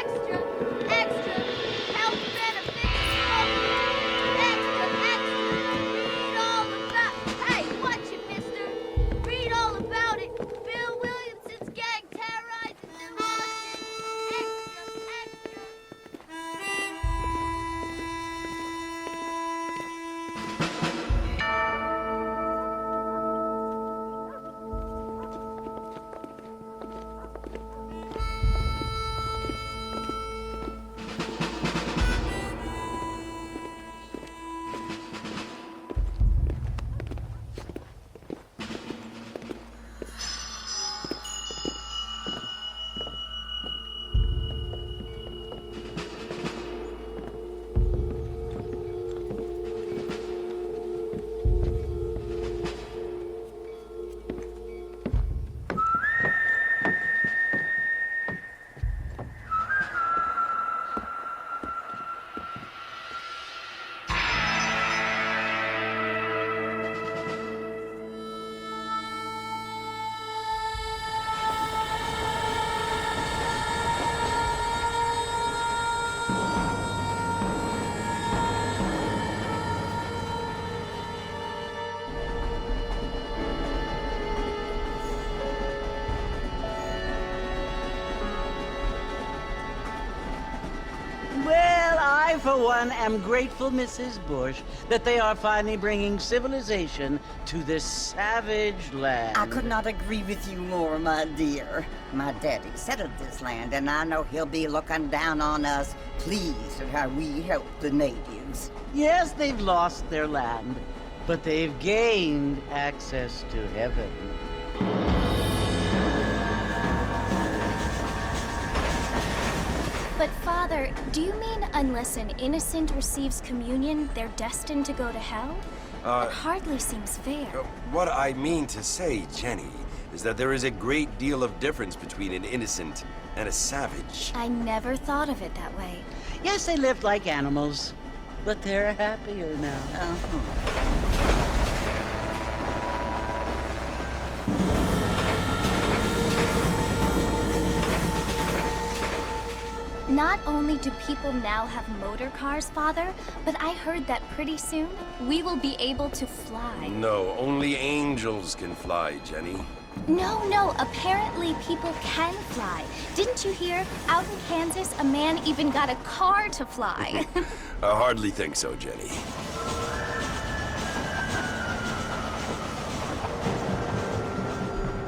extra, extra. Health benefits spoken. Extra, extra. Read all about. Hey, watch it, mister. Read all about it. Bill Williamson's gang terrorizes New Orleans. Extra, extra. Well, I, for one, am grateful, Mrs. Bush, that they are finally bringing civilization to this savage land. I could not agree with you more, my dear. My daddy settled this land, and I know he'll be looking down on us, pleased at how we help the natives. Yes, they've lost their land, but they've gained access to heaven. But Father, do you mean unless an innocent receives communion, they're destined to go to hell? That hardly seems fair. What I mean to say, Jenny, is that there is a great deal of difference between an innocent and a savage. I never thought of it that way. Yes, they lived like animals, but they're happier now. Not only do people now have motor cars, Father, but I heard that pretty soon we will be able to fly. No, only angels can fly, Jenny. No, apparently people can fly. Didn't you hear? Out in Kansas, a man even got a car to fly. I hardly think so, Jenny.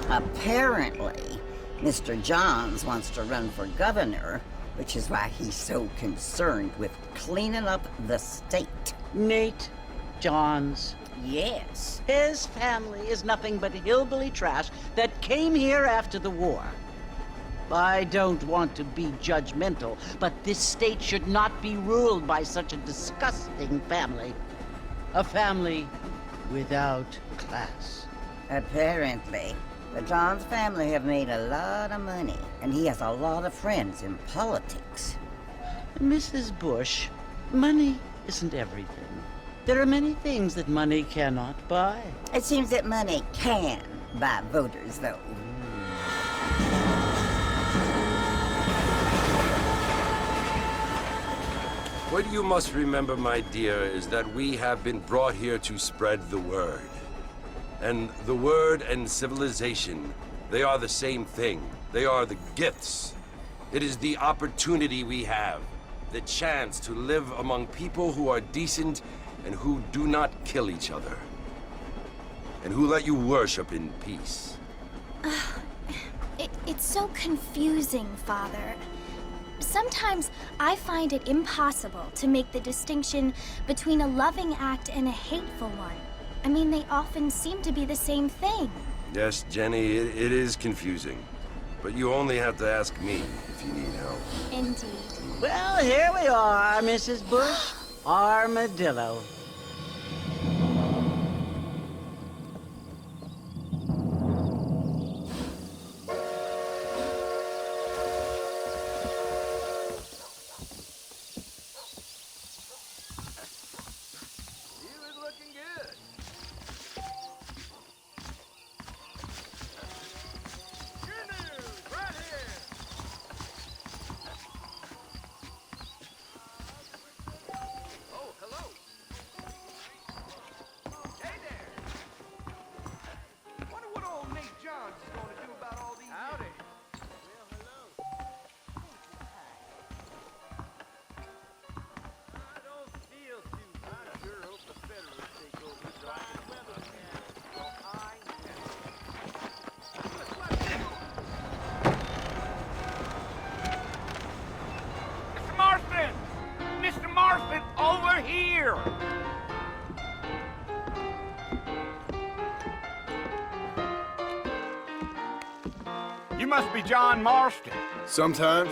Apparently, Mr. Johns wants to run for governor, which is why he's so concerned with cleaning up the state. Nate Johns. Yes. His family is nothing but hillbilly trash that came here after the war. I don't want to be judgmental, but this state should not be ruled by such a disgusting family. A family without class. Apparently. The Johns family have made a lot of money, and he has a lot of friends in politics. Mrs. Bush, money isn't everything. There are many things that money cannot buy. It seems that money can buy voters, though. What you must remember, my dear, is that we have been brought here to spread the word. And the word and civilization, they are the same thing. They are the gifts. It is the opportunity we have, the chance to live among people who are decent and who do not kill each other. And who let you worship in peace. It's so confusing, Father. Sometimes I find it impossible to make the distinction between a loving act and a hateful one. I mean, they often seem to be the same thing. Yes, Jenny, it is confusing. But you only have to ask me if you need help. Indeed. Well, here we are, Mrs. Bush. Armadillo. You must be John Marston. Sometimes.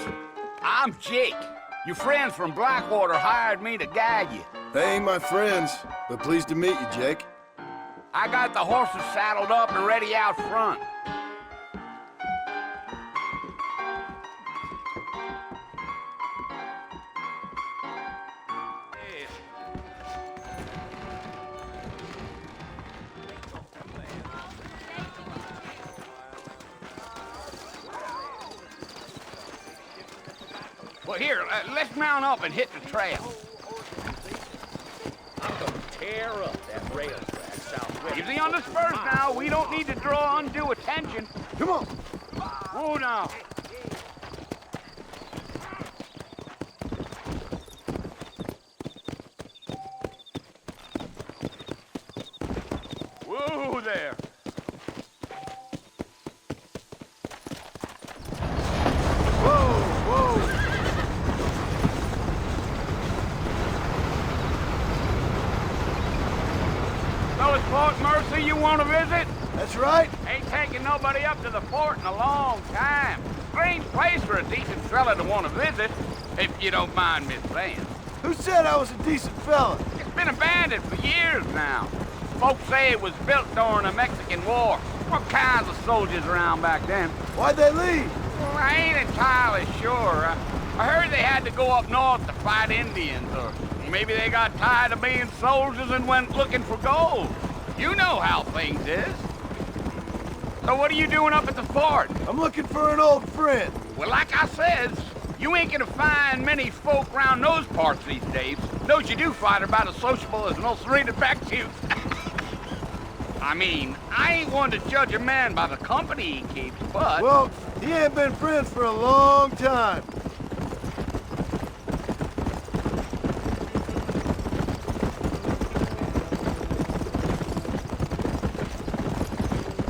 I'm Jake. Your friends from Blackwater hired me to guide you. They ain't my friends, but pleased to meet you, Jake. I got the horses saddled up and ready out front. Well, here, let's mount up and hit the trail. I'm gonna tear up that railtrack southwest. Easy on the spurs now. We don't need to draw undue attention. Come on. Oh, no. Whoa there. So it's Fort Mercy you want to visit? That's right. Ain't taking nobody up to the fort in a long time. Strange place for a decent fella to want to visit, if you don't mind me saying. Who said I was a decent fella? It's been abandoned for years now. Folks say it was built during the Mexican War. All kinds of soldiers around back then. Why'd they leave? Well, I ain't entirely sure. I heard they had to go up north to fight Indians, or maybe they got tired of being soldiers and went looking for gold. You know how things is. So what are you doing up at the fort? I'm looking for an old friend. Well, like I says, you ain't gonna find many folk round those parts these days. Those you do find are about as sociable as an ulcerated back tooth. I mean, I ain't one to judge a man by the company he keeps, but... Well, he ain't been friends for a long time.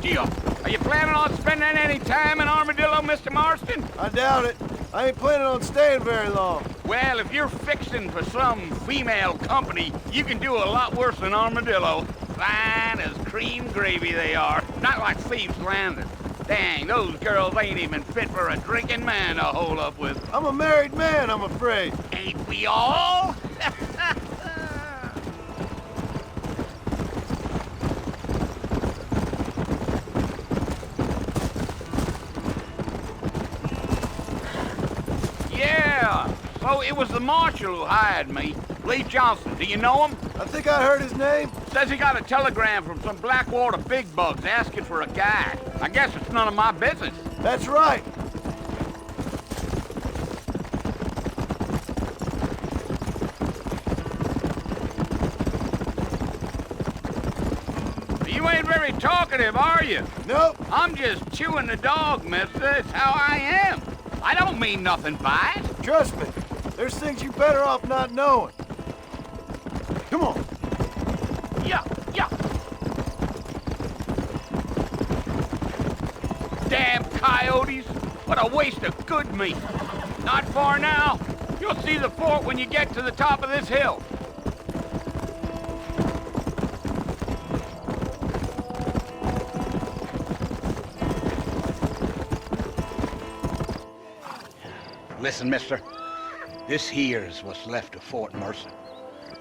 Gio, are you planning on spending any time in Armadillo, Mr. Marston? I doubt it. I ain't planning on staying very long. Well, if you're fixing for some female company, you can do a lot worse than Armadillo. Fine as cream gravy they are. Not like Thieves Landing. Dang, those girls ain't even fit for a drinking man to hole up with. I'm a married man, I'm afraid. Ain't we all? Yeah, so it was the marshal who hired me. Lee Johnson, do you know him? I think I heard his name. Says he got a telegram from some Blackwater big bugs asking for a guy. I guess it's none of my business. That's right. You ain't very talkative, are you? Nope. I'm just chewing the dog, mister. It's how I am. I don't mean nothing by it. Trust me. There's things you better off not knowing. Come on. Yeah, yeah. Damn coyotes. What a waste of good meat. Not far now. You'll see the fort when you get to the top of this hill. Listen, mister. This here's what's left of Fort Mercy.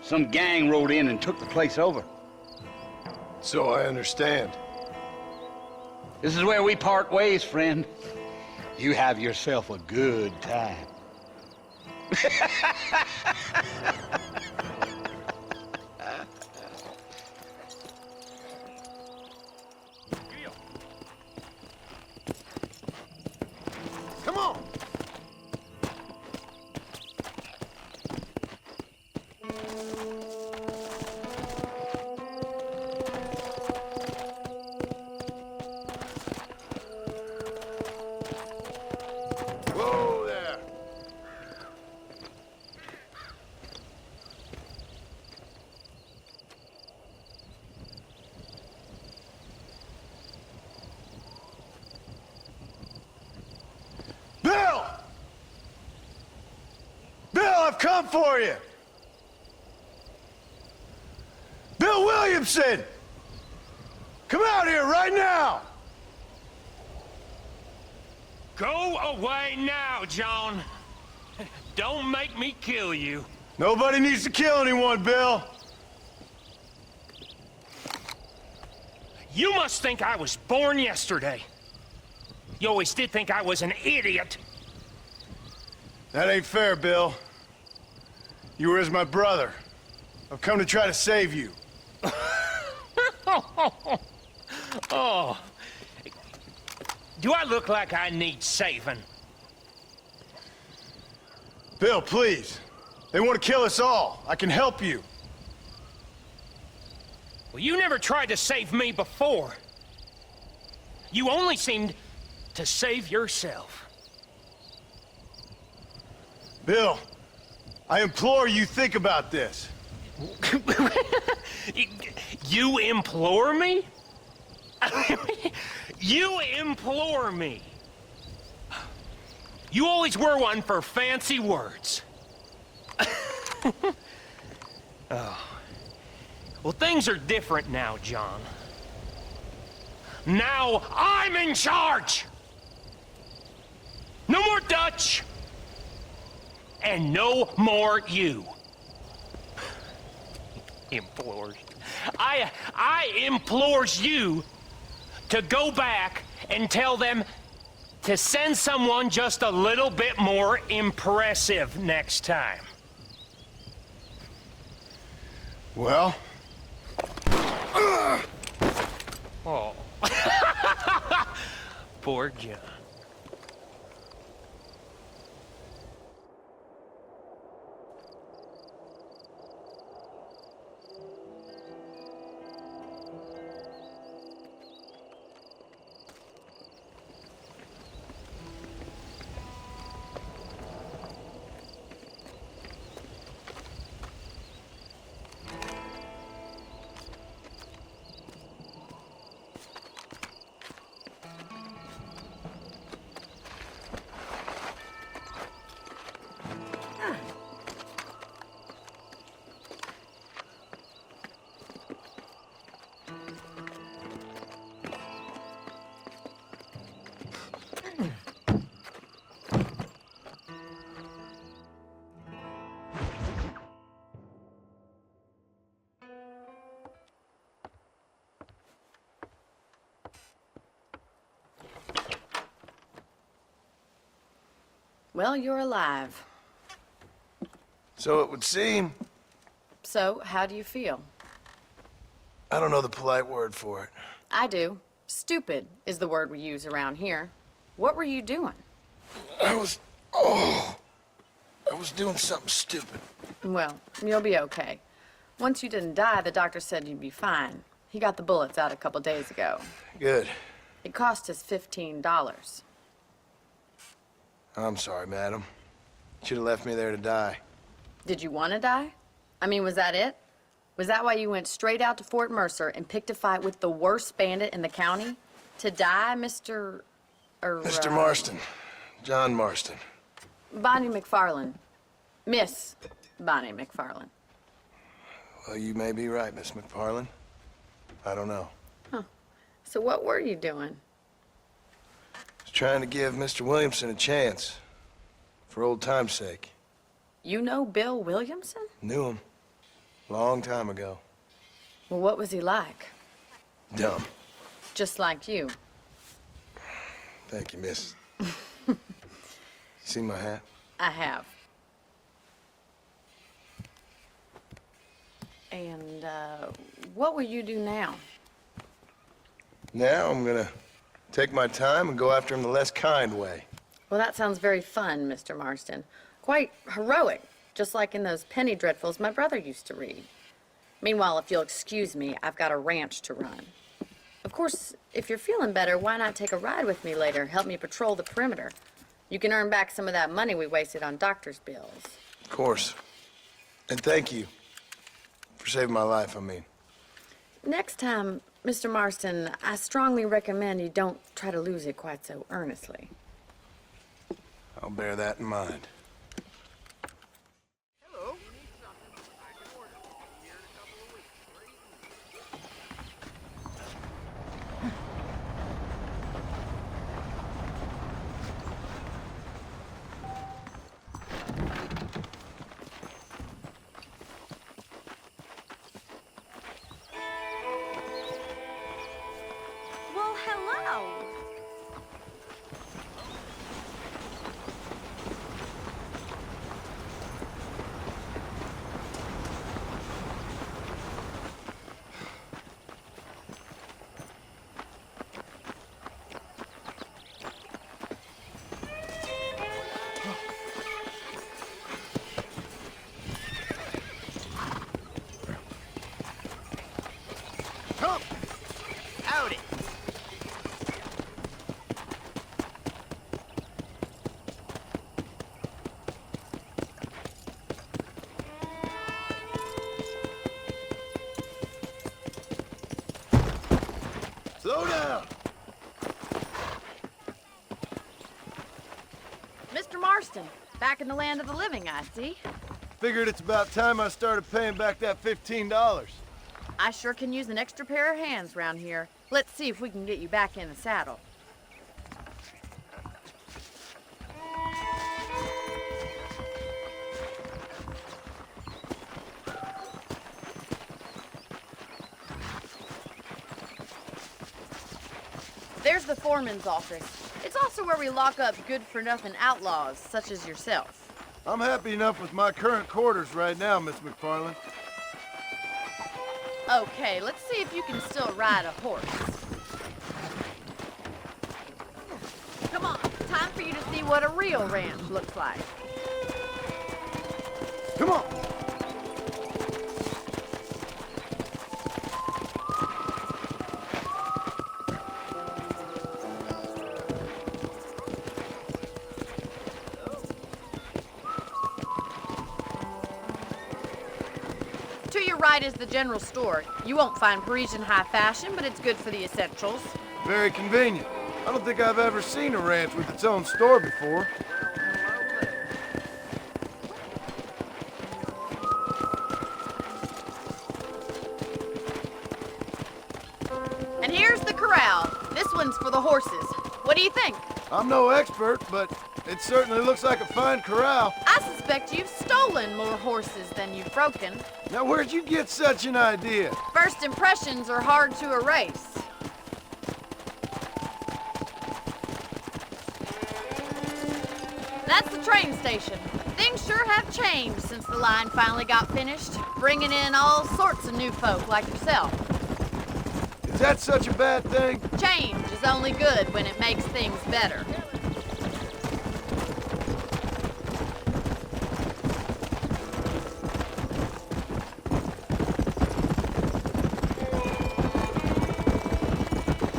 Some gang rode in and took the place over. So I understand. This is where we part ways, friend. You have yourself a good time. Come on. Whoa there. Bill! Bill, I've come for you! Bill Williamson! Come out here right now! Go away now, John. Don't make me kill you. Nobody needs to kill anyone, Bill. You must think I was born yesterday. You always did think I was an idiot. That ain't fair, Bill. You were as my brother. I've come to try to save you. Oh. Do I look like I need saving? Bill, please. They want to kill us all. I can help you. Well, you never tried to save me before. You only seemed to save yourself. Bill, I implore you think about this. You implore me? You implore me. You always were one for fancy words. Oh. Well, things are different now, John. Now I'm in charge! No more Dutch! And no more you. Implores. I implores you to go back and tell them to send someone just a little bit more impressive next time. Well? Oh. Poor John. Well, you're alive. So it would seem. So, how do you feel? I don't know the polite word for it. I do. Stupid is the word we use around here. What were you doing? I was doing something stupid. Well, you'll be okay. Once you didn't die, the doctor said you'd be fine. He got the bullets out a couple days ago. Good. It cost us $15. I'm sorry, madam. Should have left me there to die. Did you want to die? I mean, was that it? Was that why you went straight out to Fort Mercer and picked a fight with the worst bandit in the county? To die, Mr. Mr. Marston. John Marston. Bonnie McFarland. Miss Bonnie McFarland. Well, you may be right, Miss McFarland. I don't know. Huh. So what were you doing? I was trying to give Mr. Williamson a chance. For old time's sake. You know Bill Williamson? Knew him. Long time ago. Well, what was he like? Dumb. Just like you. Thank you, miss. See my hat? I have. And, what will you do now? Now I'm gonna take my time and go after him the less kind way. Well, that sounds very fun, Mr. Marston. Quite heroic, just like in those penny dreadfuls my brother used to read. Meanwhile, if you'll excuse me, I've got a ranch to run. Of course, if you're feeling better, why not take a ride with me later? Help me patrol the perimeter. You can earn back some of that money we wasted on doctor's bills. Of course. And thank you. For saving my life, I mean. Next time, Mr. Marston, I strongly recommend you don't try to lose it quite so earnestly. I'll bear that in mind. Marston. Back in the land of the living, I see. Figured it's about time I started paying back that $15. I sure can use an extra pair of hands round here. Let's see if we can get you back in the saddle. There's the foreman's office. It's also where we lock up good-for-nothing outlaws, such as yourself. I'm happy enough with my current quarters right now, Miss McFarland. Okay, let's see if you can still ride a horse. Come on, time for you to see what a real ranch looks like. Come on! To your right is the general store. You won't find Parisian high fashion, but it's good for the essentials. Very convenient. I don't think I've ever seen a ranch with its own store before. And here's the corral. This one's for the horses. What do you think? I'm no expert, but it certainly looks like a fine corral. I suspect you've stolen more horses than you've broken. Now, where'd you get such an idea? First impressions are hard to erase. That's the train station. Things sure have changed since the line finally got finished, bringing in all sorts of new folk like yourself. Is that such a bad thing? Change is only good when it makes things better.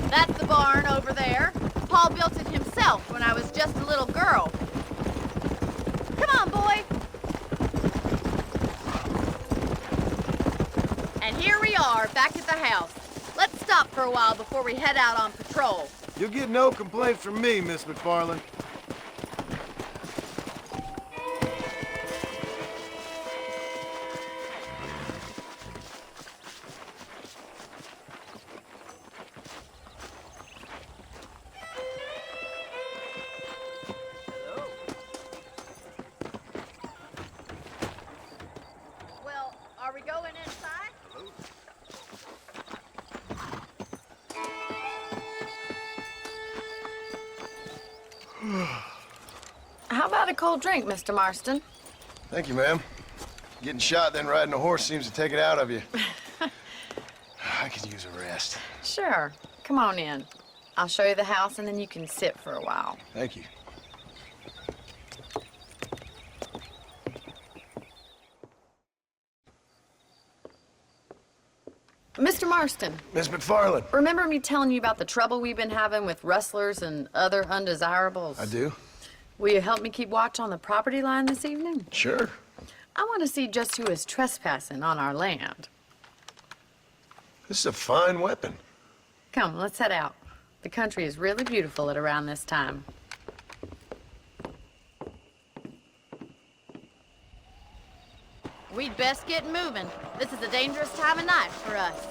That's the barn over there. Paul built it himself when I was just a little girl. Come on, boy. And here we are, back at the house. Let's stop for a while before we head out on patrol. You'll get no complaints from me, Miss McFarland. Well, are we going inside? How about a cold drink, Mr. Marston? Thank you, ma'am. Getting shot, then riding a horse seems to take it out of you. I could use a rest. Sure. Come on in. I'll show you the house, and then you can sit for a while. Thank you. Mr. Marston, Miss McFarland. remember me telling you about the trouble we've been having with rustlers and other undesirables? I do? Will you help me keep watch on the property line this evening? Sure. I want to see just who is trespassing on our land. This is a fine weapon. Come, let's head out. The country is really beautiful at around this time. We'd best get moving. This is a dangerous time of night for us.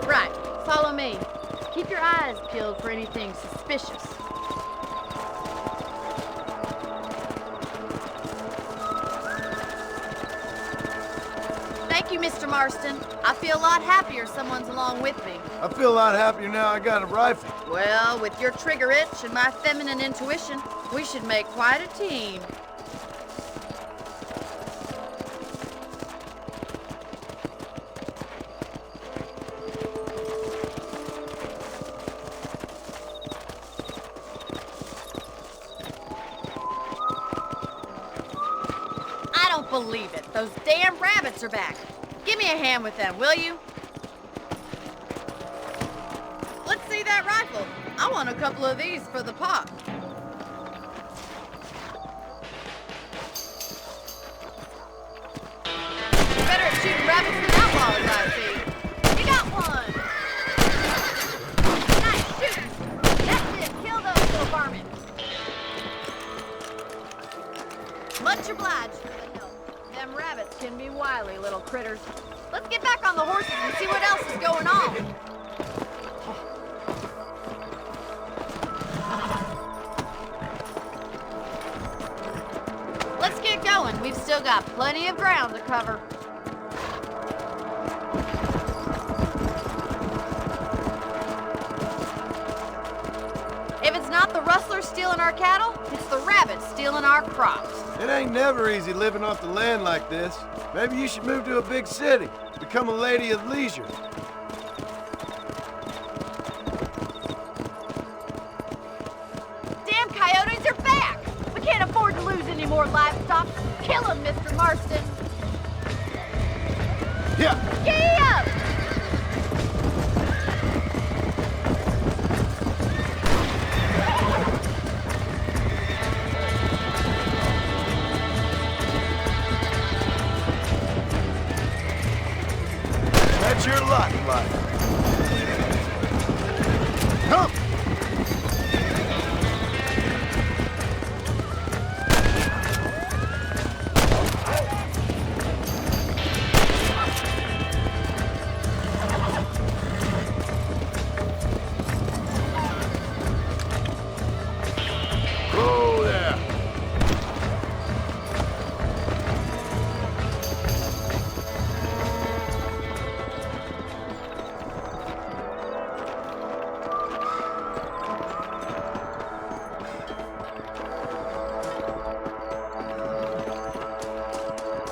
Right, follow me. Keep your eyes peeled for anything suspicious. Thank you, Mr. Marston. I feel a lot happier someone's along with me. I feel a lot happier now I got a rifle. Well, with your trigger itch and my feminine intuition, we should make quite a team. I don't believe it. Those damn rabbits are back. Give me a hand with them, will you? Let's see that rifle. I want a couple of these for the pot. Much obliged for the help. Them rabbits can be wily little critters. Let's get back on the horses and see what else is going on. Let's get going. We've still got plenty of ground to cover. If it's not the rustlers stealing our cattle, it's the rabbits stealing our crops. It ain't never easy living off the land like this. Maybe you should move to a big city. Become a lady of leisure. Damn coyotes are back! We can't afford to lose any more livestock. Kill them, Mr. Marston. Yeah. Giddy up! That's your lot in life. Come! Oh, there.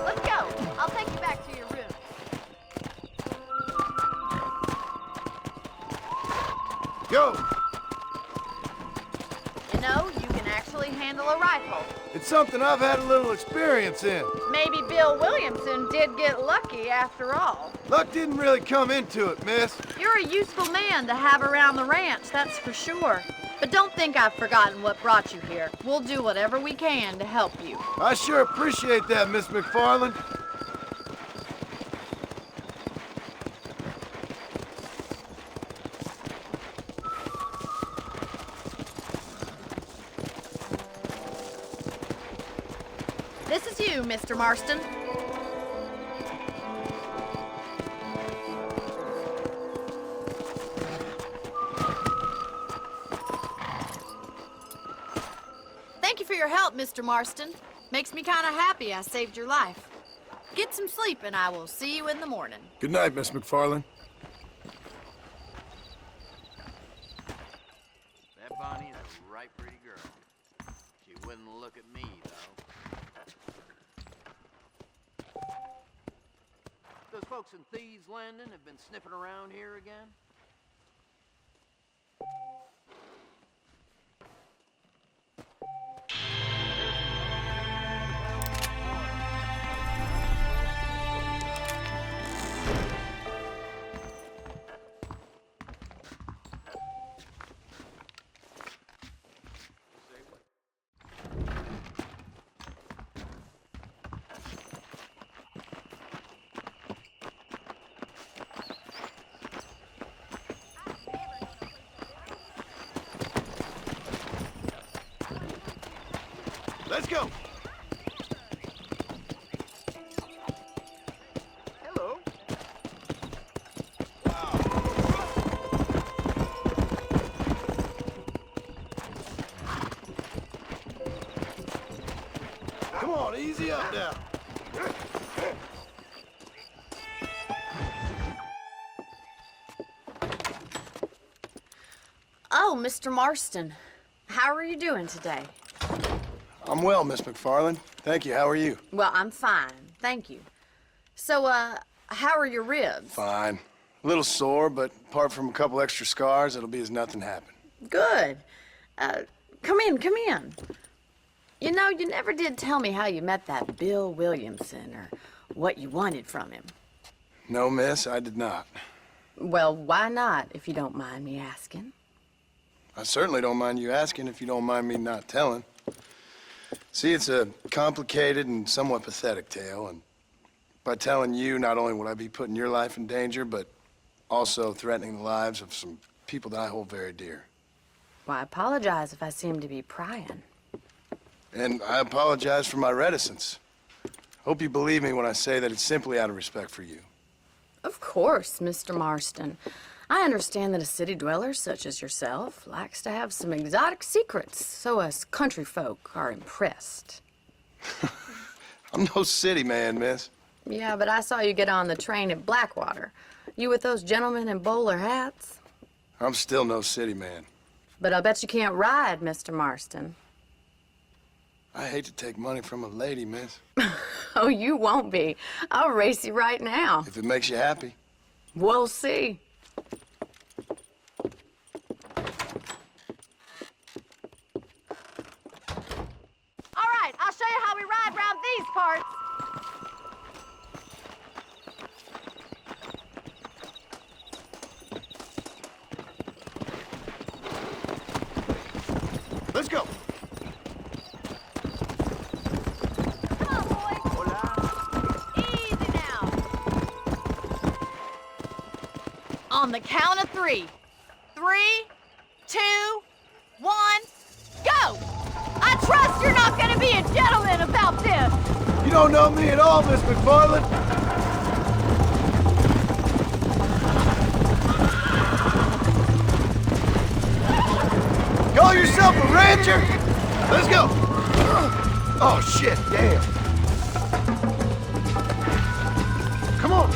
Let's go. I'll take you back to your room. Go! You know, you can actually handle a rifle. It's something I've had a little experience in. Maybe Bill Williamson did get lucky after all. Luck didn't really come into it, miss. You're a useful man to have around the ranch, that's for sure. But don't think I've forgotten what brought you here. We'll do whatever we can to help you. I sure appreciate that, Miss McFarland. This is you, Mr. Marston. Thank you for your help, Mr. Marston. Makes me kind of happy I saved your life. Get some sleep and I will see you in the morning. Good night, Miss McFarland. That Bonnie's a right pretty girl. She wouldn't look at me, though. Those folks in Thieves Landing have been sniffing around here again? Let's go. Hello. Come on, easy up now. Oh, Mr. Marston. How are you doing today? I'm well, Miss McFarland. Thank you. How are you? Well, I'm fine. Thank you. So, how are your ribs? Fine. A little sore, but apart from a couple extra scars, it'll be as nothing happened. Good. Come in, come in. You know, you never did tell me how you met that Bill Williamson or what you wanted from him. No, miss, I did not. Well, why not, if you don't mind me asking? I certainly don't mind you asking if you don't mind me not telling. See, it's a complicated and somewhat pathetic tale, and by telling you, not only would I be putting your life in danger, but also threatening the lives of some people that I hold very dear. Well, I apologize if I seem to be prying. And I apologize for my reticence. Hope you believe me when I say that it's simply out of respect for you. Of course, Mr. Marston. I understand that a city dweller such as yourself likes to have some exotic secrets, so us country folk are impressed. I'm no city man, miss. Yeah, but I saw you get on the train at Blackwater. You with those gentlemen in bowler hats? I'm still no city man. But I bet you can't ride, Mr. Marston. I hate to take money from a lady, miss. Oh, you won't be. I'll race you right now. If it makes you happy. We'll see. All right, I'll show you how we ride round these parts. Let's go. Come on, boys. Easy now. On the count of 3. 3, 2, 1, go! I trust you're not gonna be a gentleman about this. You don't know me at all, Miss McFarland. Call yourself a rancher? Let's go. Oh, shit, damn. Come on.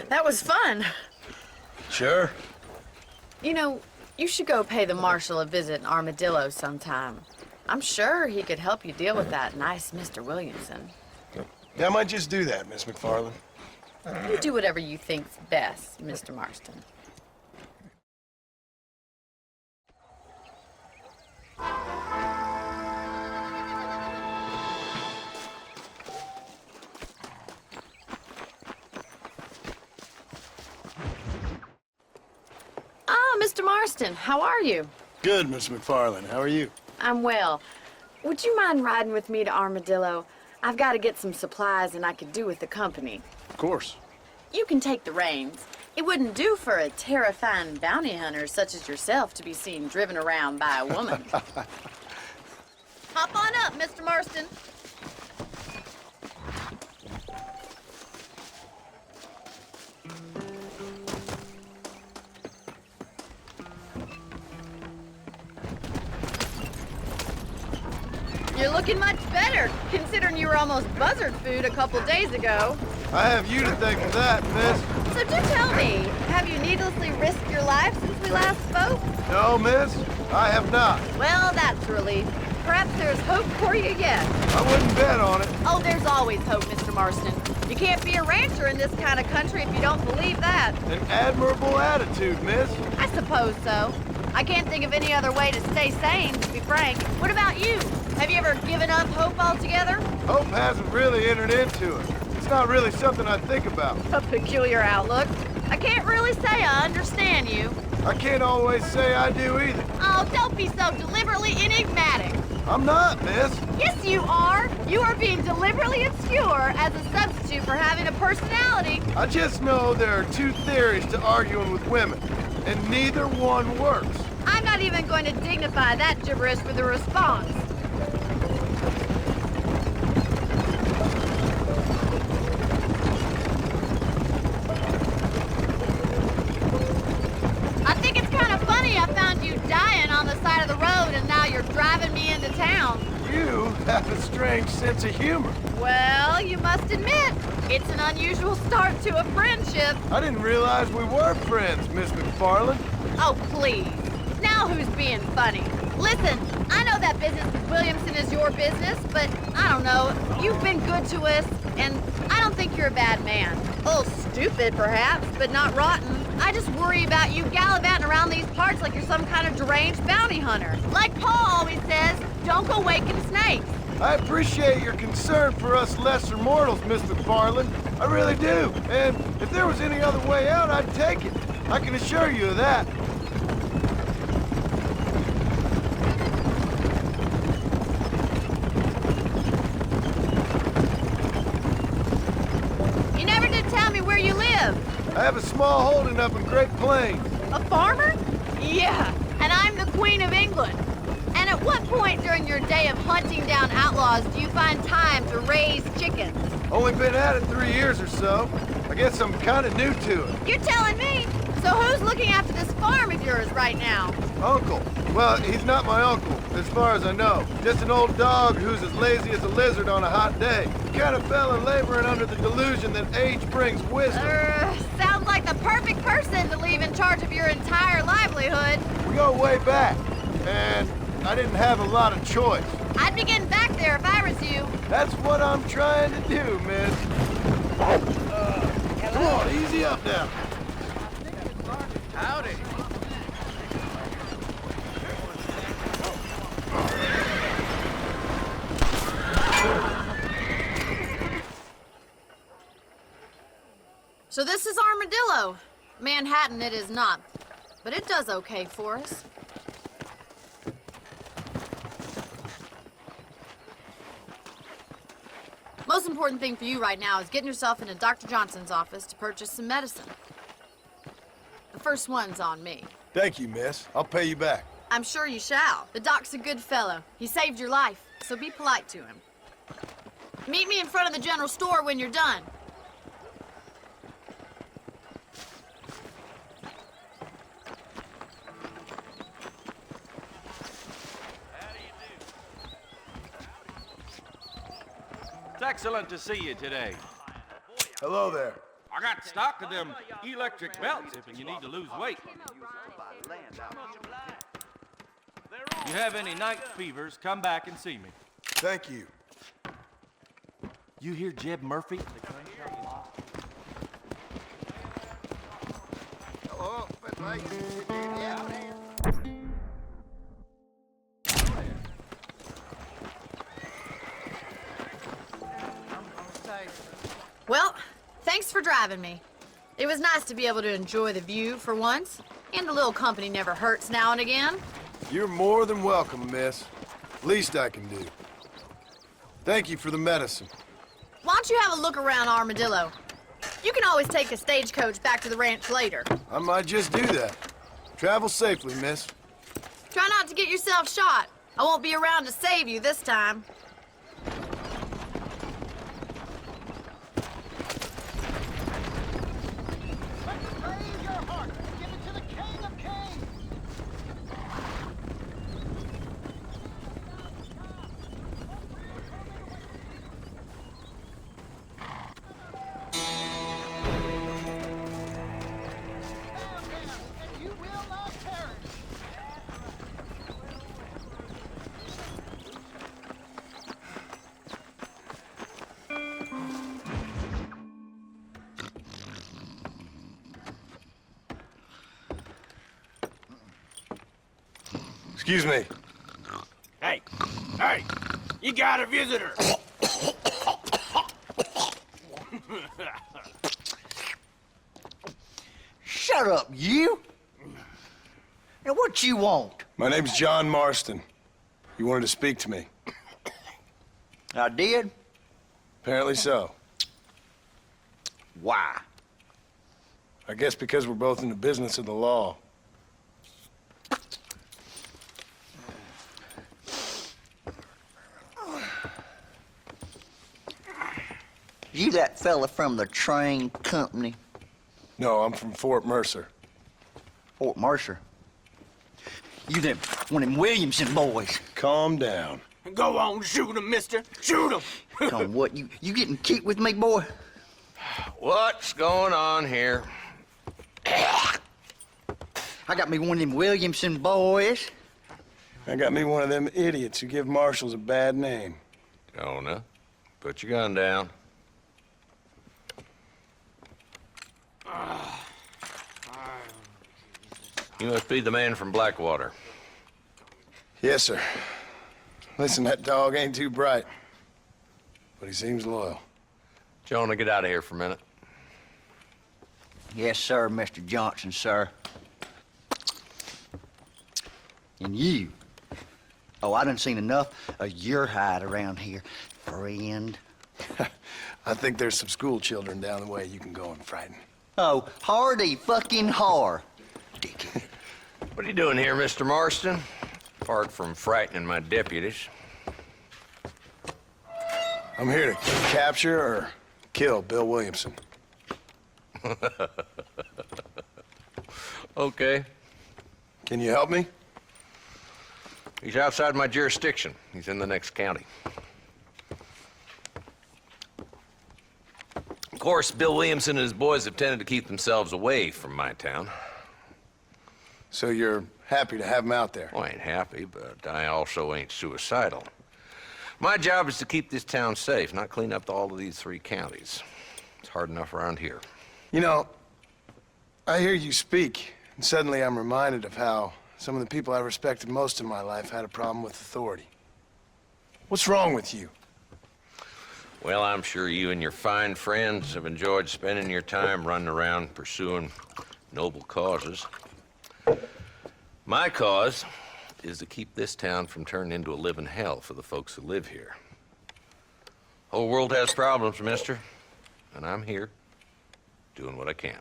That was fun. Sure. You know, you should go pay the marshal a visit in Armadillo sometime. I'm sure he could help you deal with that nice Mr. Williamson. Yeah, I might just do that, Miss McFarland. You do whatever you think's best, Mr. Marston. Mr. Marston, how are you? Good, Miss McFarland. How are you? I'm well. Would you mind riding with me to Armadillo? I've got to get some supplies and I could do with the company. Of course. You can take the reins. It wouldn't do for a terrifying bounty hunter such as yourself to be seen driven around by a woman. Hop on up, Mr. Marston. You're looking much better, considering you were almost buzzard food a couple days ago. I have you to thank for that, miss. So do tell me, have you needlessly risked your life since we last spoke? No, miss, I have not. Well, that's a relief. Perhaps there's hope for you yet. I wouldn't bet on it. Oh, there's always hope, Mr. Marston. You can't be a rancher in this kind of country if you don't believe that. An admirable attitude, miss. I suppose so. I can't think of any other way to stay sane, to be frank. What about you? Have you ever given up hope altogether? Hope hasn't really entered into it. It's not really something I think about. A peculiar outlook. I can't really say I understand you. I can't always say I do either. Oh, don't be so deliberately enigmatic. I'm not, miss. Yes, you are. You are being deliberately obscure as a substitute for having a personality. I just know there are two theories to arguing with women, and neither one works. I'm not even going to dignify that gibberish with a response. I think it's kind of funny I found you dying on the side of the road and now you're driving me into town. You have a strange sense of humor. Well, you must admit, it's an unusual start to a friendship. I didn't realize we were friends, Miss McFarland. Oh, please. Now who's being funny? Listen, I know that business with Williamson is your business, but I don't know. You've been good to us, and I don't think you're a bad man. A little stupid, perhaps, but not rotten. I just worry about you gallivanting around these parts like you're some kind of deranged bounty hunter. Like Paul always says, don't go waking snakes. I appreciate your concern for us lesser mortals, Miss McFarland. I really do. And if there was any other way out, I'd take it. I can assure you of that. You never did tell me where you live. I have a small holding up in Great Plains. A farmer? Yeah, and I'm the Queen of England. And at what point during your day of hunting down outlaws do you find time to raise chickens? Only been at it 3 years or so. I guess I'm kind of new to it. You're telling me? So who's looking after this farm of yours right now? Uncle. Well, he's not my uncle, as far as I know. Just an old dog who's as lazy as a lizard on a hot day. The kind of fella laboring under the delusion that age brings wisdom. Sounds like the perfect person to leave in charge of your entire livelihood. We go way back, and I didn't have a lot of choice. I'd be getting back there if I was you. That's what I'm trying to do, miss. Come on, easy up now. Howdy. So this is Armadillo. Manhattan it is not, but it does okay for us. Most important thing for you right now is getting yourself into Dr. Johnson's office to purchase some medicine. The first one's on me. Thank you, miss. I'll pay you back. I'm sure you shall. The doc's a good fellow. He saved your life, so be polite to him. Meet me in front of the general store when you're done. It's excellent to see you today. Hello there. I got stock of them electric belts if you need to lose weight. You have any night fevers, come back and see me. Thank you. You hear Jeb Murphy? Hello. Well, thanks for driving me. It was nice to be able to enjoy the view for once. And a little company never hurts now and again. You're more than welcome, miss. Least I can do. Thank you for the medicine. Why don't you have a look around Armadillo? You can always take a stagecoach back to the ranch later. I might just do that. Travel safely, miss. Try not to get yourself shot. I won't be around to save you this time. Excuse me. Hey, you got a visitor. Shut up, you! And what you want? My name's John Marston. You wanted to speak to me. I did? Apparently so. Why? I guess because we're both in the business of the law. You that fella from the train company? No, I'm from Fort Mercer. Fort Mercer? You them one of them Williamson boys? Calm down. Go on, shoot him, mister. Shoot him. On what, you getting cute with me, boy? What's going on here? I got me one of them Williamson boys. I got me one of them idiots who give marshals a bad name. Jonah, put your gun down. You must be the man from Blackwater. Yes, sir. Listen, that dog ain't too bright, but he seems loyal. Jonah, get out of here for a minute. Yes, sir, Mr. Johnson, sir. And you. Oh, I done seen enough of your hide around here, friend. I think there's some school children down the way you can go and frighten. Oh, hardy fucking har. Dickhead. What are you doing here, Mr. Marston? Apart from frightening my deputies. I'm here to capture or kill Bill Williamson. Okay. Can you help me? He's outside my jurisdiction. He's in the next county. Of course, Bill Williamson and his boys have tended to keep themselves away from my town. So you're happy to have him out there? Well, I ain't happy, but I also ain't suicidal. My job is to keep this town safe, not clean up all of these 3 counties. It's hard enough around here. You know, I hear you speak, and suddenly I'm reminded of how some of the people I respected most in my life had a problem with authority. What's wrong with you? Well, I'm sure you and your fine friends have enjoyed spending your time running around pursuing noble causes. My cause is to keep this town from turning into a living hell for the folks who live here. Whole world has problems, mister, and I'm here doing what I can.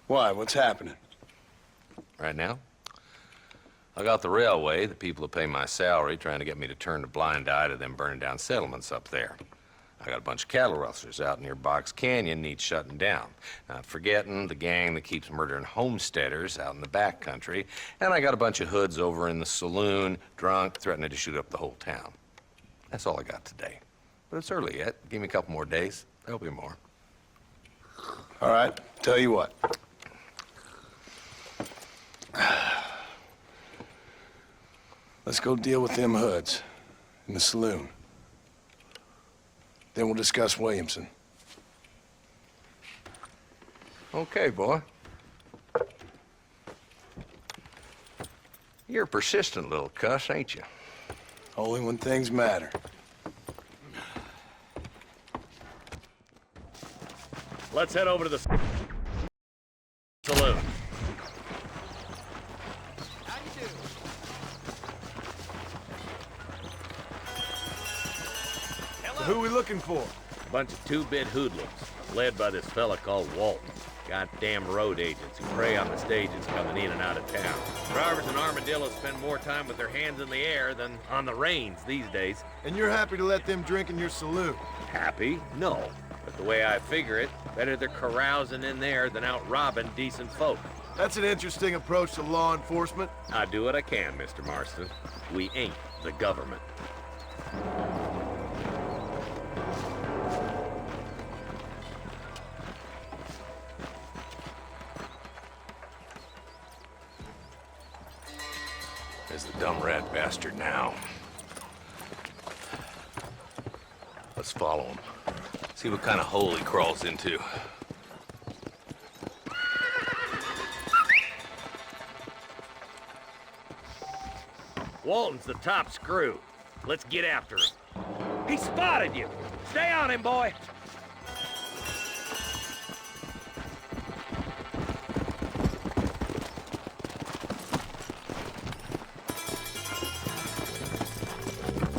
Why? What's happening? Right now, I got the railway, the people who pay my salary, trying to get me to turn a blind eye to them burning down settlements up there. I got a bunch of cattle rustlers out near Box Canyon needs shutting down. Not forgetting the gang that keeps murdering homesteaders out in the back country. And I got a bunch of hoods over in the saloon, drunk, threatening to shoot up the whole town. That's all I got today. But it's early yet. Give me a couple more days. There'll be more. All right, tell you what. Let's go deal with them hoods in the saloon. Then we'll discuss Williamson. Okay, boy. You're a persistent little cuss, ain't you? Only when things matter. Let's head over to the saloon. for? A bunch of two-bit hoodlums, led by this fella called Walton. Goddamn road agents who prey on the stages coming in and out of town. Drivers and armadillos spend more time with their hands in the air than on the reins these days. And you're happy to let them drink in your saloon? Happy? No. But the way I figure it, better they're carousing in there than out robbing decent folk. That's an interesting approach to law enforcement. I do what I can, Mr. Marston. We ain't the government. There's the dumb rat bastard now. Let's follow him. See what kind of hole he crawls into. Walton's the top screw. Let's get after him. He spotted you. Stay on him, boy.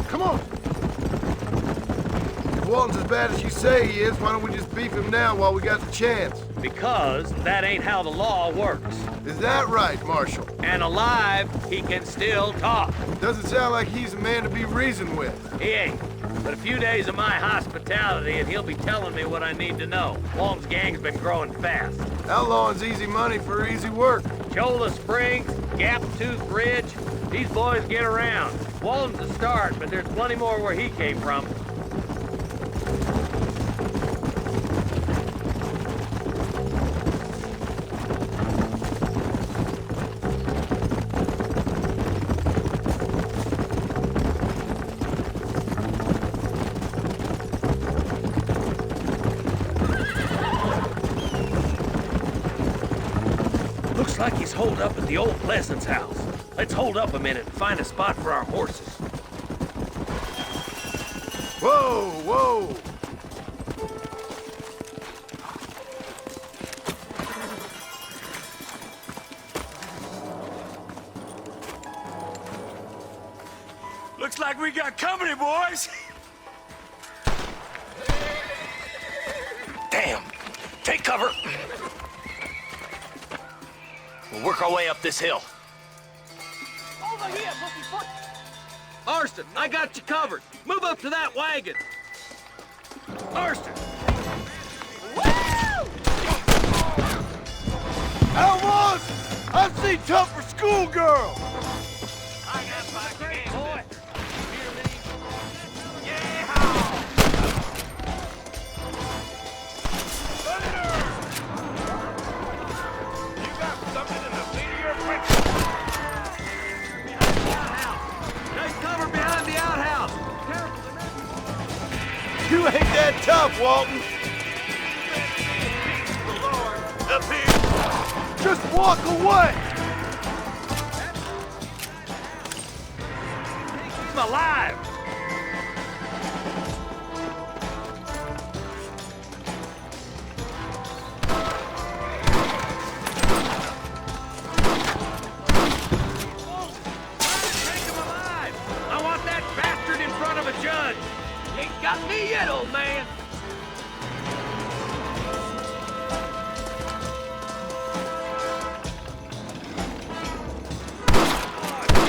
Come on! If Walton's as bad as you say he is, why don't we just beef him now while we got the chance? Because that ain't how the law works. Is that right, Marshal? And alive, he can still talk. Doesn't sound like he's a man to be reasoned with. He ain't. But a few days of my hospitality and he'll be telling me what I need to know. Walton's gang's been growing fast. Outlawing's easy money for easy work. Cholla Springs, Gap Tooth Ridge, these boys get around. Walton's the start, but there's plenty more where he came from. Looks like he's holed up at the old Pleasance house. Let's hold up a minute and find a spot for our horses. Whoa, whoa! Looks like we got company, boys. Damn! Take cover! We'll work our way up this hill. Over here, Pussyfoot! Marston, I got you covered. Move up to that wagon. Marston! Outlaws! I've seen tougher schoolgirls! I got my game, boy. Hear me? Yeah! You got something in the seat of your pants. Behind the outhouse. Take cover behind the outhouse. You ain't that tough, Walton! Up here. Just walk away! Keep him alive. Take him alive. I want that bastard in front of a judge. You ain't got me yet, old man.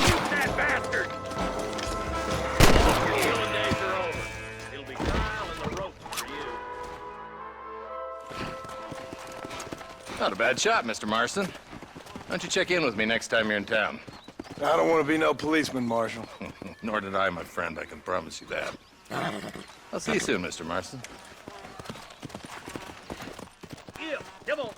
Shoot that bastard! Your killing days are over. It'll be trial and the ropes for you. Not a bad shot, Mr. Marston. Why don't you check in with me next time you're in town? I don't want to be no policeman, Marshal. Nor did I, my friend, I can promise you that. I'll see you soon, Mr. Marston. Yeah, come on.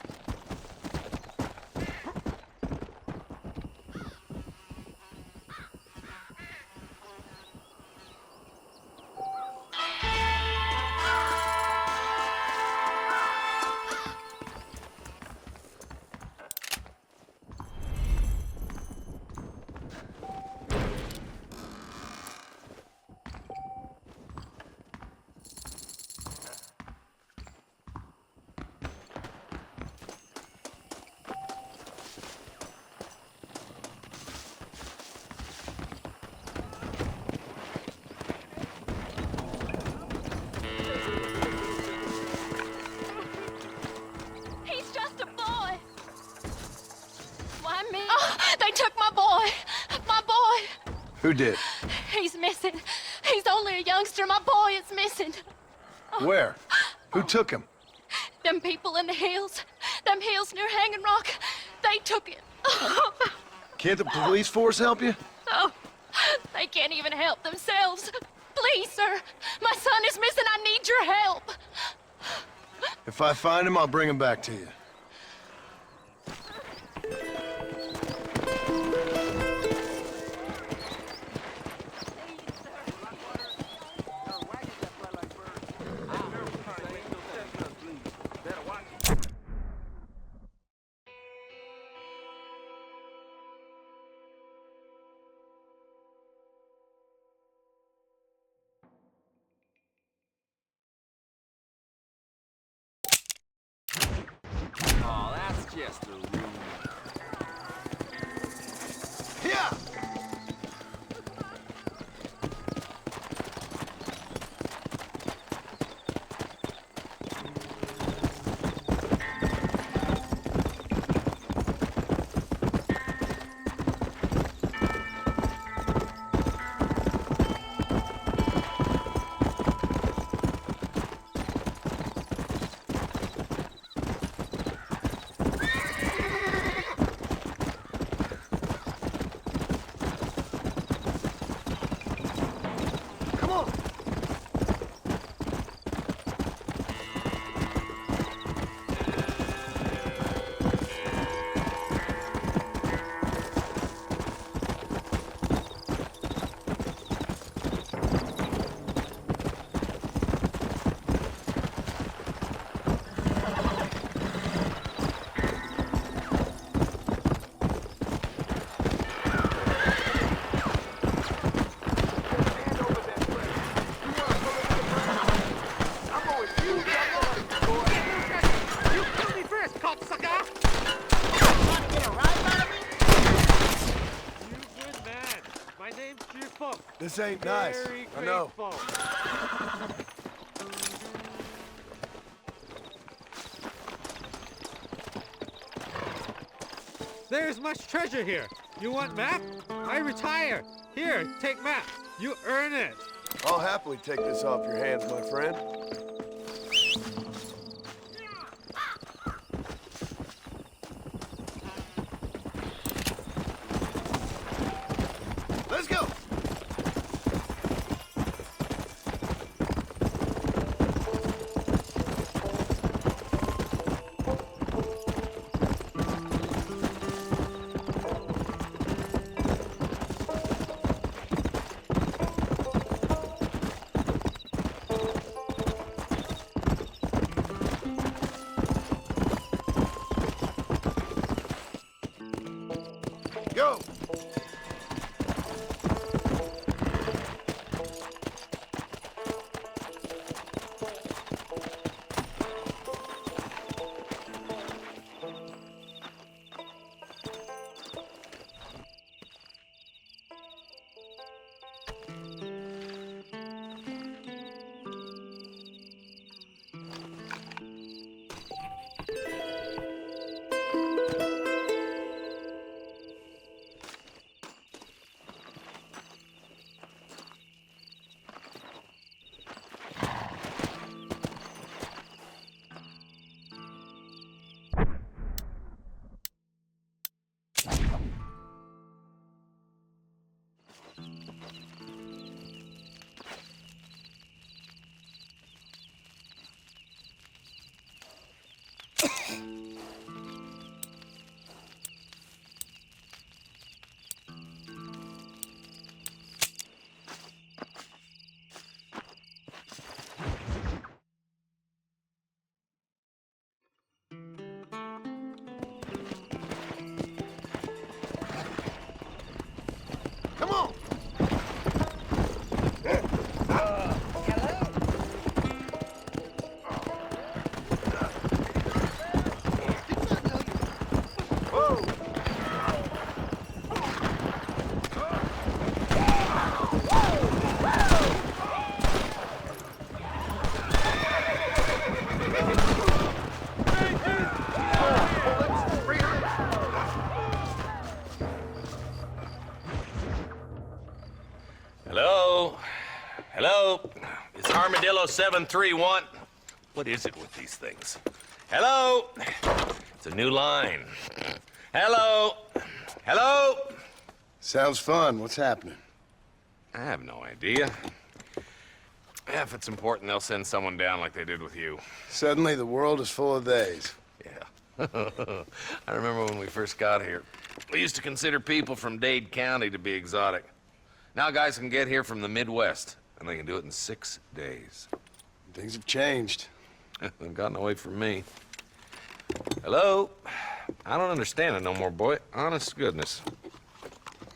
Who did? He's missing. He's only a youngster. My boy is missing. Where? Who took him? Them people in the hills. Them hills near Hanging Rock. They took it. Can't the police force help you? Oh, they can't even help themselves. Please, sir. My son is missing. I need your help. If I find him, I'll bring him back to you. Oh, that's just a rumor. Yeah! This ain't nice. I know. There's much treasure here. You want map? I retire. Here, take map. You earn it. I'll happily take this off your hands, my friend. Let's go! Go! Kilo 731. What is it with these things? Hello? It's a new line. Hello? Hello? Sounds fun. What's happening? I have no idea. Yeah, if it's important, they'll send someone down like they did with you. Suddenly, the world is full of theys. Yeah. I remember when we first got here. We used to consider people from Dade County to be exotic. Now guys can get here from the Midwest, and they can do it in 6 days. Things have changed. They've gotten away from me. Hello? I don't understand it no more, boy. Honest to goodness.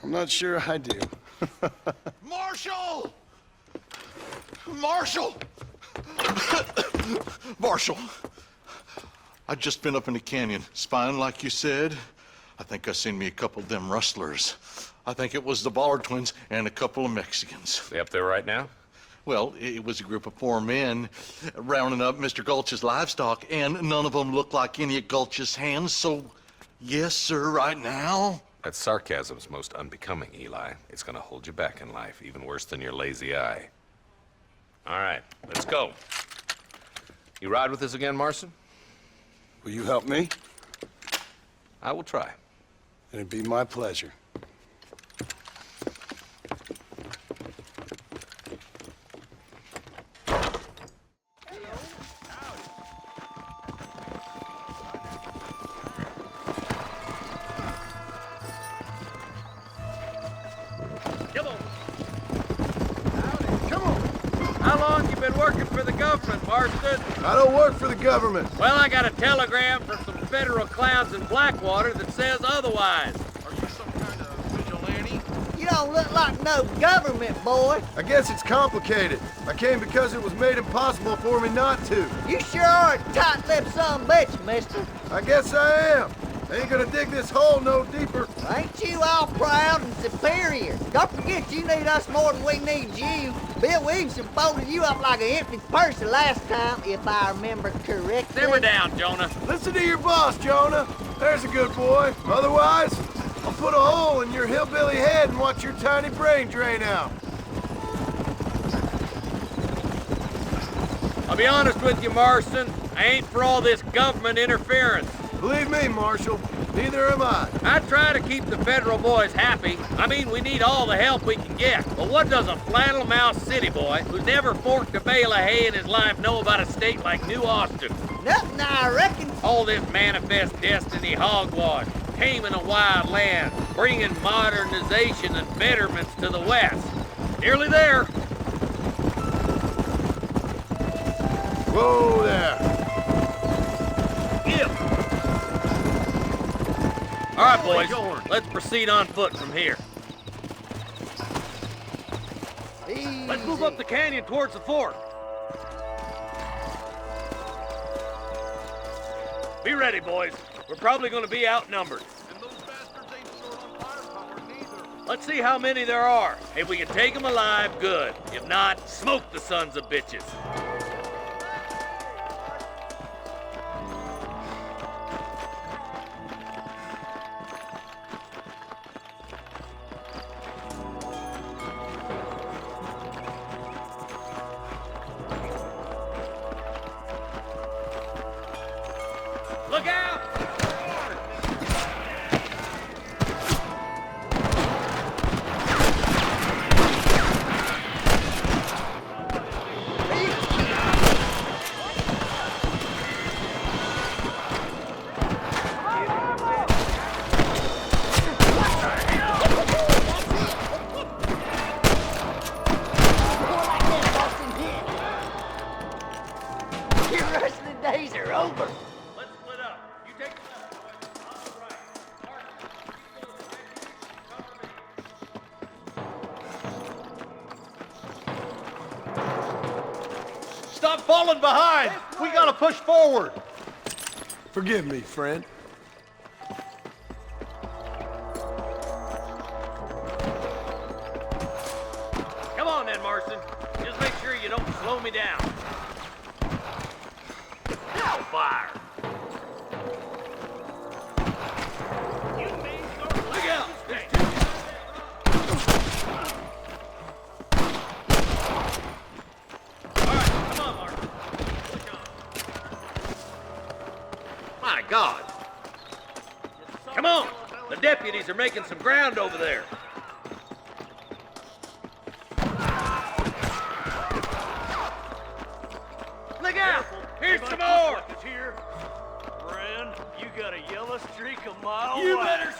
I'm not sure I do. Marshal! Marshal! Marshal! I just been up in the canyon, spying like you said. I think I seen me a couple of them rustlers. I think it was the Ballard twins and a couple of Mexicans. They up there right now? Well, it was a group of poor men rounding up Mr. Gulch's livestock, and none of them looked like any of Gulch's hands, so yes, sir, right now. That sarcasm's most unbecoming, Eli. It's gonna hold you back in life, even worse than your lazy eye. All right, let's go. You ride with us again, Marston? Will you help me? I will try. It'd be my pleasure. How long you been working for the government, Marston? I don't work for the government. Well, I got a telegram from some federal clowns in Blackwater that says otherwise. Are you some kind of vigilante? You don't look like no government, boy. I guess it's complicated. I came because it was made impossible for me not to. You sure are a tight-lipped son bitch, mister. I guess I am. I ain't gonna dig this hole no deeper. Ain't you all proud and superior? Don't forget you need us more than we need you. Bill Williamson folded you up like an empty purse the last time, if I remember correctly. Simmer down, Jonah. Listen to your boss, Jonah. There's a good boy. Otherwise, I'll put a hole in your hillbilly head and watch your tiny brain drain out. I'll be honest with you, Marston. I ain't for all this government interference. Believe me, Marshal, neither am I. I try to keep the federal boys happy. I mean, we need all the help we can get. But what does a flannel-mouthed city boy who's never forked a bale of hay in his life know about a state like New Austin? Nothing, I reckon. All this manifest destiny hogwash, taming a wild land, bringing modernization and betterments to the West. Nearly there. Whoa there. All right, boys, let's proceed on foot from here. Easy. Let's move up the canyon towards the fort. Be ready, boys. We're probably going to be outnumbered. And those bastards ain't short on firepower neither. Let's see how many there are. If we can take them alive, good. If not, smoke the sons of bitches. Look out! Your wrestling days are over. Let's split up. You take the left, boys. I'll go right. Martin, you go to the right. Cover me. Stop falling behind! We gotta push forward! Forgive me, friend. Come on then, Marston. Just make sure you don't slow me down. Now fire. Look out! There's two. All right, come on. God. Come on! The deputies are making some ground over there. Look out! Here's some more! Here. Bren, you got a yellow streak a mile You away. better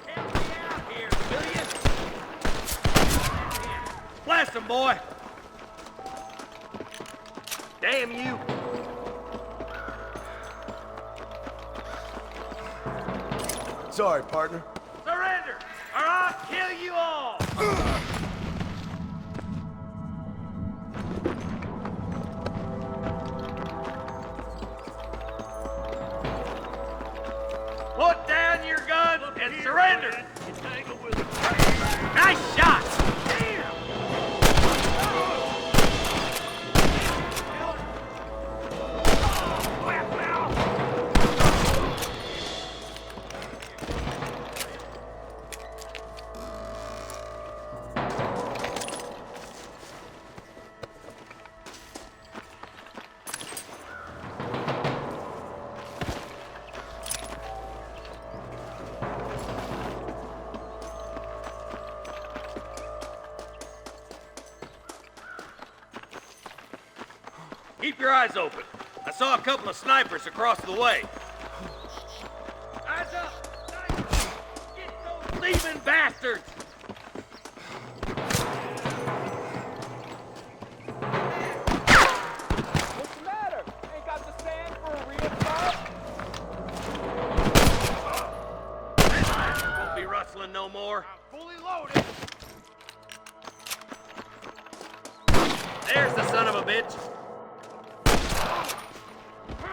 help me out here, will you? Blast him, boy! Damn you! Sorry, partner. Surrender, or I'll kill you all! Put down your guns and surrender! Nice shot! Keep your eyes open. I saw a couple of snipers across the way. Eyes up! Snipers! Get those thieving bastards! What's the matter? Ain't got the sand for a real Won't be rustling no more. Fully loaded. There's the son of a bitch.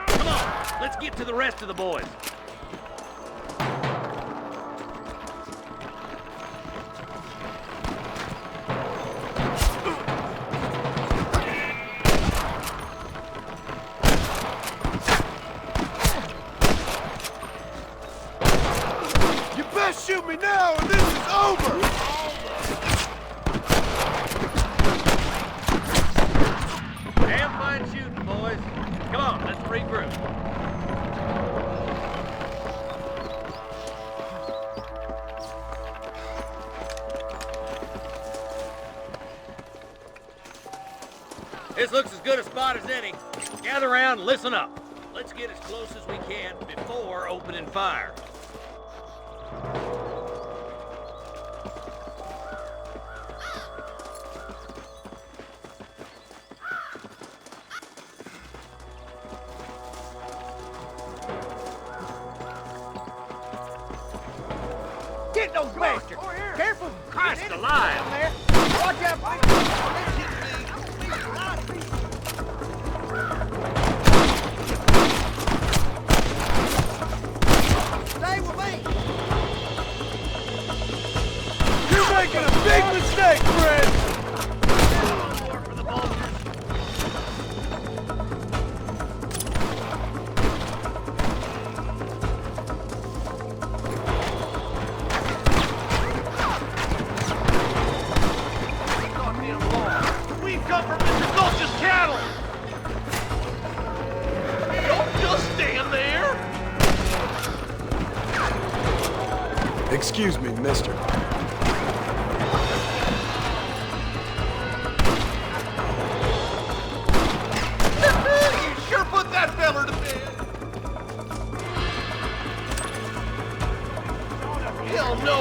Come on, let's get to the rest of the boys. You best shoot me now or this is over! Damn fine shooting, boys. Come on, let's regroup. This looks as good a spot as any. Gather around and listen up. Let's get as close as we can before opening fire. Get those bastards! Careful! Christ alive! Watch out! Stay with me! You're making a big mistake, Fred! We've come from Mr. Gulch's cattle. Don't just stand there. Excuse me, mister. You sure put that feller to bed. Hell no.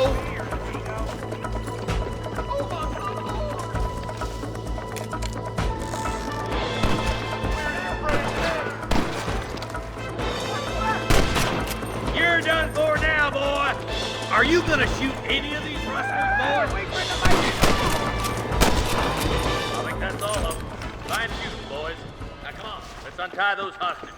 You're done for now, boy. Are you gonna shoot any of these rustlers, boys? I think that's all of them. Fine shooting, boys. Now come on, let's untie those hostages.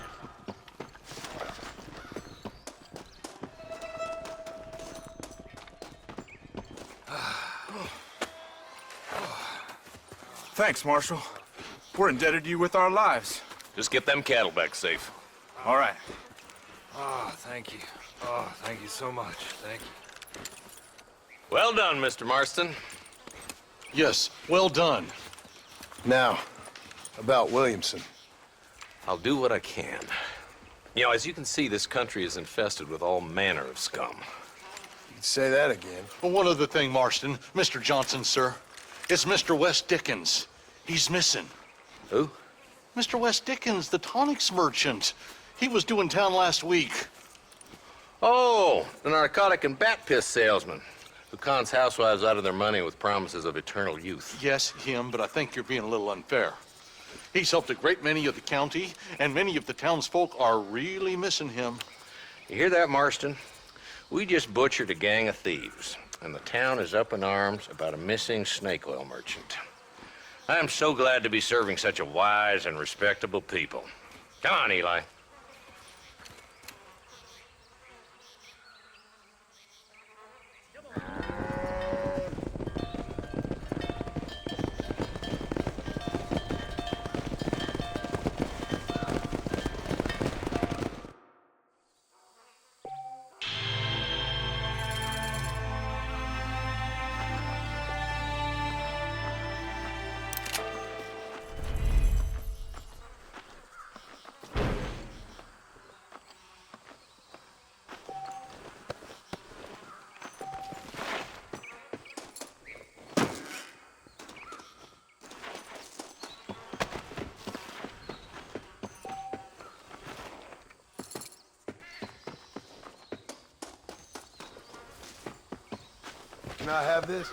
Thanks, Marshal. We're indebted to you with our lives. Just get them cattle back safe. All right. Oh, thank you. Oh, thank you so much. Thank you. Well done, Mr. Marston. Yes, well done. Now, about Williamson. I'll do what I can. You know, as you can see, this country is infested with all manner of scum. You can say that again. Well, one other thing, Marston. Mr. Johnson, sir. It's Mr. Wes Dickens. He's missing. Who? Mr. Wes Dickens, the tonics merchant. He was due in town last week. Oh, the narcotic and bat piss salesman who cons housewives out of their money with promises of eternal youth. Yes, him, but I think you're being a little unfair. He's helped a great many of the county, and many of the townsfolk are really missing him. You hear that, Marston? We just butchered a gang of thieves, and the town is up in arms about a missing snake oil merchant. I am so glad to be serving such a wise and respectable people. Come on, Eli. Can I have this?